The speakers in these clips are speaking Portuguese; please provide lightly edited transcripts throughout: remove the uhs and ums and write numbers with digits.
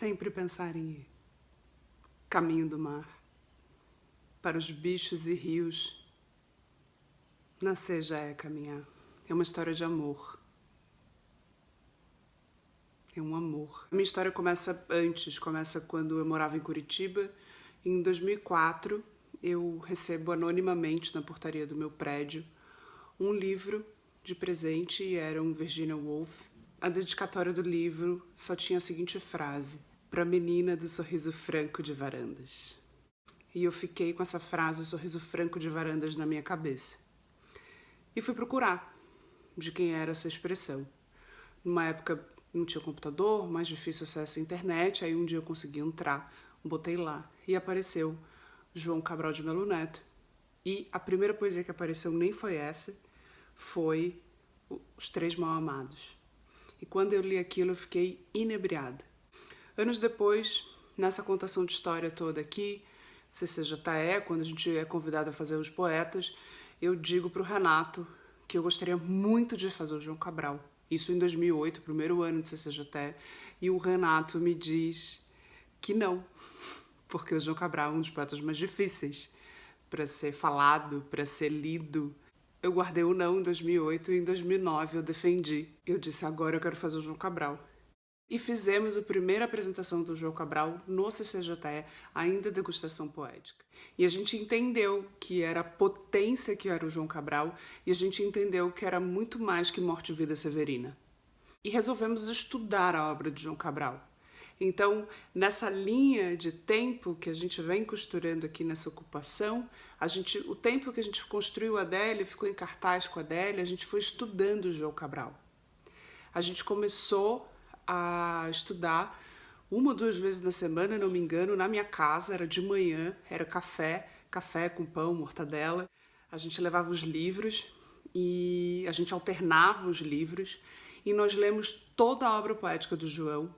sempre pensar em ir. Caminho do mar, para os bichos e rios. Nascer já é caminhar. É uma história de amor. É um amor. A minha história começa antes, começa quando eu morava em Curitiba. Em 2004, eu recebo anonimamente na portaria do meu prédio um livro de presente e era um Virginia Woolf. A dedicatória do livro só tinha a seguinte frase: "Pra menina do sorriso franco de varandas". E eu fiquei com essa frase, sorriso franco de varandas, na minha cabeça. E fui procurar de quem era essa expressão. Numa época não tinha computador, mais difícil acesso à internet, aí um dia eu consegui entrar, botei lá e apareceu João Cabral de Melo Neto. E a primeira poesia que apareceu nem foi essa, foi Os Três Mal-Amados. E quando eu li aquilo eu fiquei inebriada. Anos depois, nessa contação de história toda aqui, CCJE, quando a gente é convidado a fazer os poetas, eu digo para o Renato que eu gostaria muito de fazer o João Cabral. Isso em 2008, primeiro ano de CCJE, e o Renato me diz que não, porque o João Cabral é um dos poetas mais difíceis para ser falado, para ser lido. Eu guardei o não em 2008 e em 2009 eu defendi. Eu disse, agora eu quero fazer o João Cabral. E fizemos a primeira apresentação do João Cabral no CCJE, ainda degustação poética. E a gente entendeu que era a potência que era o João Cabral, e a gente entendeu que era muito mais que Morte e Vida Severina. E resolvemos estudar a obra de João Cabral. Então, nessa linha de tempo que a gente vem costurando aqui nessa ocupação, o tempo que a gente construiu a Adélia, ficou em cartaz com a Adélia, a gente foi estudando o João Cabral. A gente começou a estudar uma ou duas vezes na semana, não me engano, na minha casa, era de manhã, era café com pão, mortadela. A gente levava os livros e a gente alternava os livros e nós lemos toda a obra poética do João.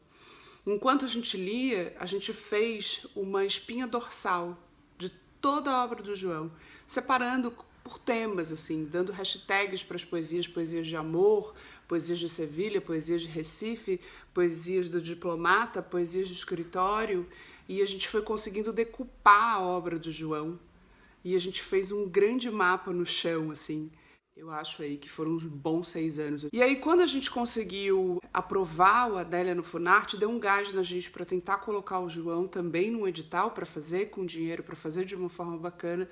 Enquanto a gente lia, a gente fez uma espinha dorsal de toda a obra do João, separando por temas, assim, dando hashtags para as poesias, poesias de amor, poesias de Sevilha, poesias de Recife, poesias do diplomata, poesias de escritório, e a gente foi conseguindo decupar a obra do João, e a gente fez um grande mapa no chão, assim. Eu acho aí que foram uns bons 6 anos. E aí, quando a gente conseguiu aprovar o Adélia no Funarte, deu um gás na gente para tentar colocar o João também num edital, para fazer com dinheiro, para fazer de uma forma bacana.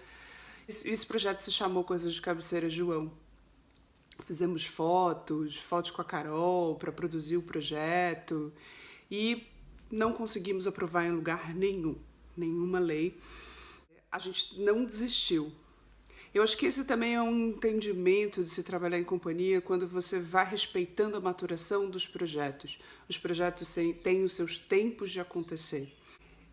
Esse projeto se chamou Coisas de Cabeceira João. Fizemos fotos com a Carol para produzir o projeto e não conseguimos aprovar em lugar nenhum, nenhuma lei. A gente não desistiu. Eu acho que esse também é um entendimento de se trabalhar em companhia quando você vai respeitando a maturação dos projetos. Os projetos têm os seus tempos de acontecer.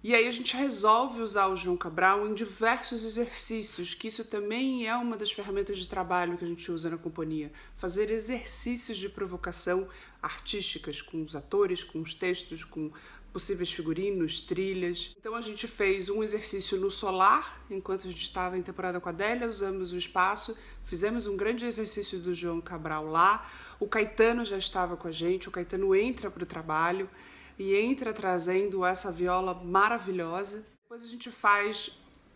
E aí a gente resolve usar o João Cabral em diversos exercícios, que isso também é uma das ferramentas de trabalho que a gente usa na companhia. Fazer exercícios de provocação artísticas com os atores, com os textos, com possíveis figurinos, trilhas. Então a gente fez um exercício no solar, enquanto a gente estava em temporada com a Adélia, usamos o espaço, fizemos um grande exercício do João Cabral lá. O Caetano já estava com a gente, o Caetano entra para o trabalho, e entra trazendo essa viola maravilhosa. Depois a gente faz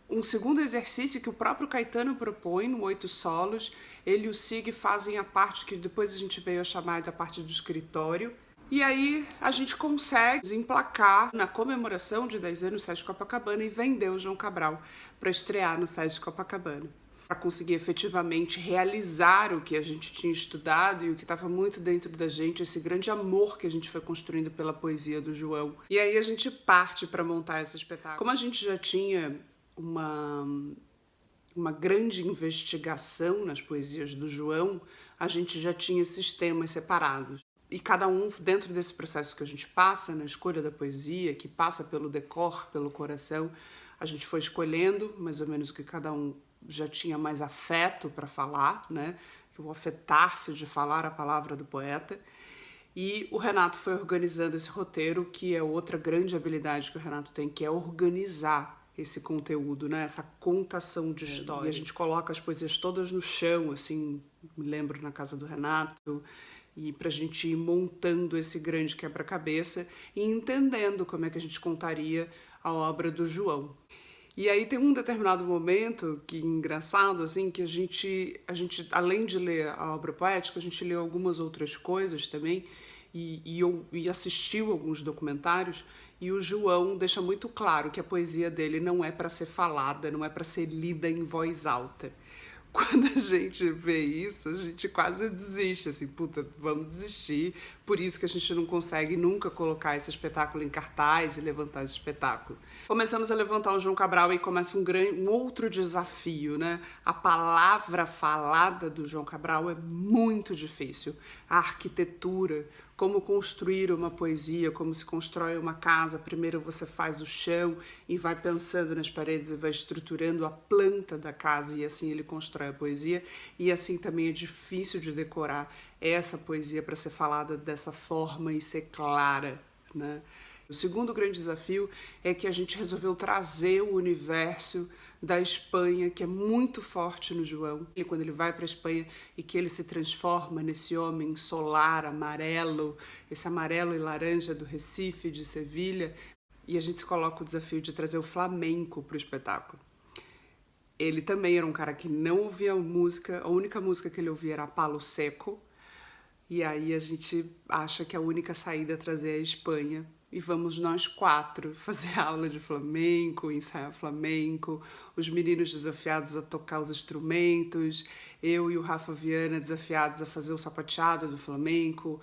um segundo exercício que o próprio Caetano propõe no 8 solos. Ele e o Sig fazem a parte que depois a gente veio a chamar da parte do escritório. E aí a gente consegue emplacar na comemoração de 10 anos no SESC Copacabana e vender o João Cabral para estrear no SESC Copacabana, para conseguir efetivamente realizar o que a gente tinha estudado e o que estava muito dentro da gente, esse grande amor que a gente foi construindo pela poesia do João. E aí a gente parte para montar esse espetáculo. Como a gente já tinha uma grande investigação nas poesias do João, a gente já tinha esses temas separados. E cada um, dentro desse processo que a gente passa, na escolha da poesia, que passa pelo decor, pelo coração, a gente foi escolhendo mais ou menos o que cada um já tinha mais afeto para falar, né? O afetar-se de falar a palavra do poeta. E o Renato foi organizando esse roteiro, que é outra grande habilidade que o Renato tem, que é organizar esse conteúdo, né? Essa contação de história. E a gente coloca as poesias todas no chão, assim, me lembro na casa do Renato, e para a gente ir montando esse grande quebra-cabeça e entendendo como é que a gente contaria a obra do João. E aí tem um determinado momento, que engraçado, assim, que a gente além de ler a obra poética, a gente leu algumas outras coisas também e assistiu alguns documentários, e o João deixa muito claro que a poesia dele não é para ser falada, não é para ser lida em voz alta. Quando a gente vê isso, a gente quase desiste, assim, puta, vamos desistir. Por isso que a gente não consegue nunca colocar esse espetáculo em cartaz e levantar esse espetáculo. Começamos a levantar o João Cabral e começa um outro desafio, né? A palavra falada do João Cabral é muito difícil. A arquitetura, como construir uma poesia, como se constrói uma casa. Primeiro você faz o chão e vai pensando nas paredes e vai estruturando a planta da casa, e assim ele constrói a poesia. E assim também é difícil de decorar essa poesia para ser falada dessa forma e ser clara, né? O segundo grande desafio é que a gente resolveu trazer o universo da Espanha, que é muito forte no João. E quando ele vai para a Espanha e que ele se transforma nesse homem solar, amarelo, esse amarelo e laranja do Recife, de Sevilha, e a gente se coloca o desafio de trazer o flamenco para o espetáculo. Ele também era um cara que não ouvia música, a única música que ele ouvia era Palo Seco, e aí a gente acha que a única saída é trazer a Espanha. E vamos nós 4 fazer aula de flamenco, ensaiar flamenco, os meninos desafiados a tocar os instrumentos, eu e o Rafa Viana desafiados a fazer o sapateado do flamenco.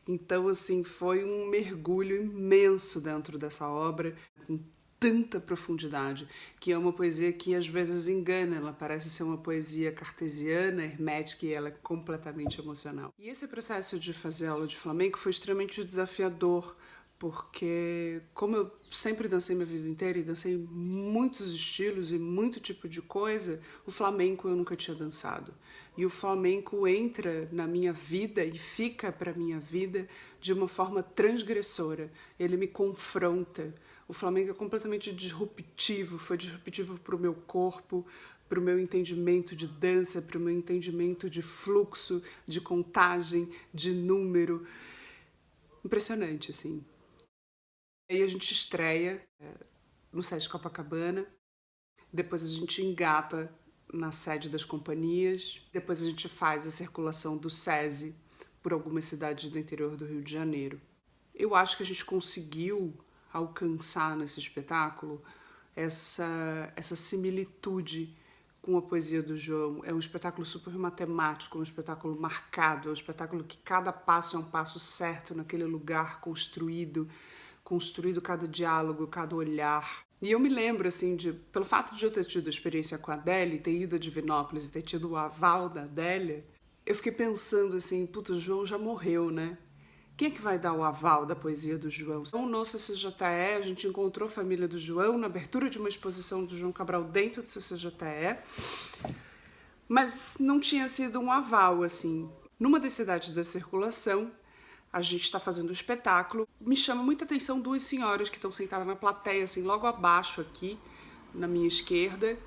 Então, assim, foi um mergulho imenso dentro dessa obra, com tanta profundidade, que é uma poesia que às vezes engana, ela parece ser uma poesia cartesiana, hermética, e ela é completamente emocional. E esse processo de fazer aula de flamenco foi extremamente desafiador, porque como eu sempre dancei minha vida inteira e dancei muitos estilos e muito tipo de coisa, o flamenco eu nunca tinha dançado. E o flamenco entra na minha vida e fica para minha vida de uma forma transgressora. Ele me confronta. O flamenco é completamente disruptivo, foi disruptivo para o meu corpo, para o meu entendimento de dança, para o meu entendimento de fluxo, de contagem, de número. Impressionante, assim. Aí a gente estreia no SESC Copacabana, depois a gente engata na sede das companhias, depois a gente faz a circulação do SESI por algumas cidades do interior do Rio de Janeiro. Eu acho que a gente conseguiu alcançar nesse espetáculo essa similitude com a poesia do João. É um espetáculo super matemático, um espetáculo marcado, é um espetáculo que cada passo é um passo certo naquele lugar construído cada diálogo, cada olhar. E eu me lembro, assim, pelo fato de eu ter tido a experiência com a Adélia, ter ido a Divinópolis e ter tido o aval da Adélia, eu fiquei pensando assim, puta, o João já morreu, né? Quem é que vai dar o aval da poesia do João? No CCJE, a gente encontrou a família do João na abertura de uma exposição do João Cabral dentro do CCJE, mas não tinha sido um aval, assim. Numa das cidades da circulação, a gente está fazendo um espetáculo. Me chama muita atenção 2 senhoras que estão sentadas na plateia, assim, logo abaixo aqui, na minha esquerda,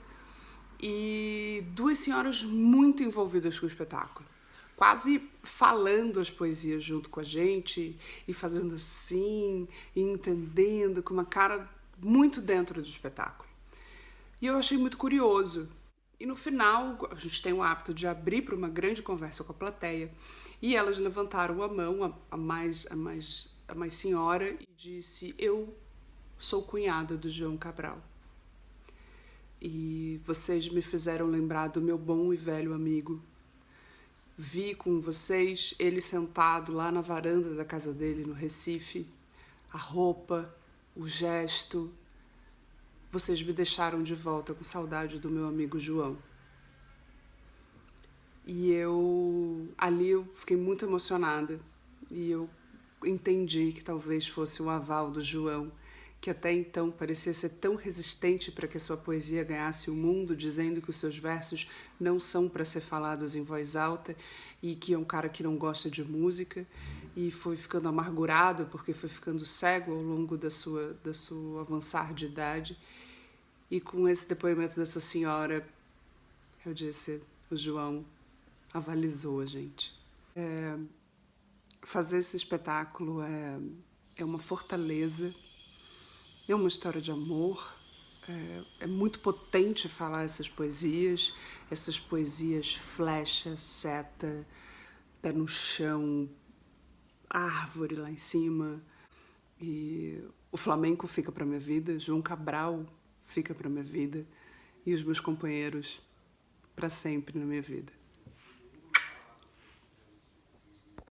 e 2 senhoras muito envolvidas com o espetáculo, quase falando as poesias junto com a gente e fazendo assim, e entendendo, com uma cara muito dentro do espetáculo. E eu achei muito curioso. E no final, a gente tem o hábito de abrir para uma grande conversa com a plateia. E elas levantaram a mão, a mais senhora, e disse: eu sou cunhada do João Cabral. E vocês me fizeram lembrar do meu bom e velho amigo. Vi com vocês ele sentado lá na varanda da casa dele no Recife. A roupa, o gesto. Vocês me deixaram de volta com saudade do meu amigo João. E ali eu fiquei muito emocionada. E eu entendi que talvez fosse o aval do João, que até então parecia ser tão resistente para que a sua poesia ganhasse o mundo, dizendo que os seus versos não são para ser falados em voz alta, e que é um cara que não gosta de música, e foi ficando amargurado porque foi ficando cego ao longo da sua avançar de idade. E com esse depoimento dessa senhora, eu disse: o João avalizou a gente. Fazer esse espetáculo é uma fortaleza, é uma história de amor, é muito potente falar essas poesias flecha, seta, pé no chão, árvore lá em cima. E o flamenco fica para minha vida, João Cabral fica para minha vida e os meus companheiros para sempre na minha vida.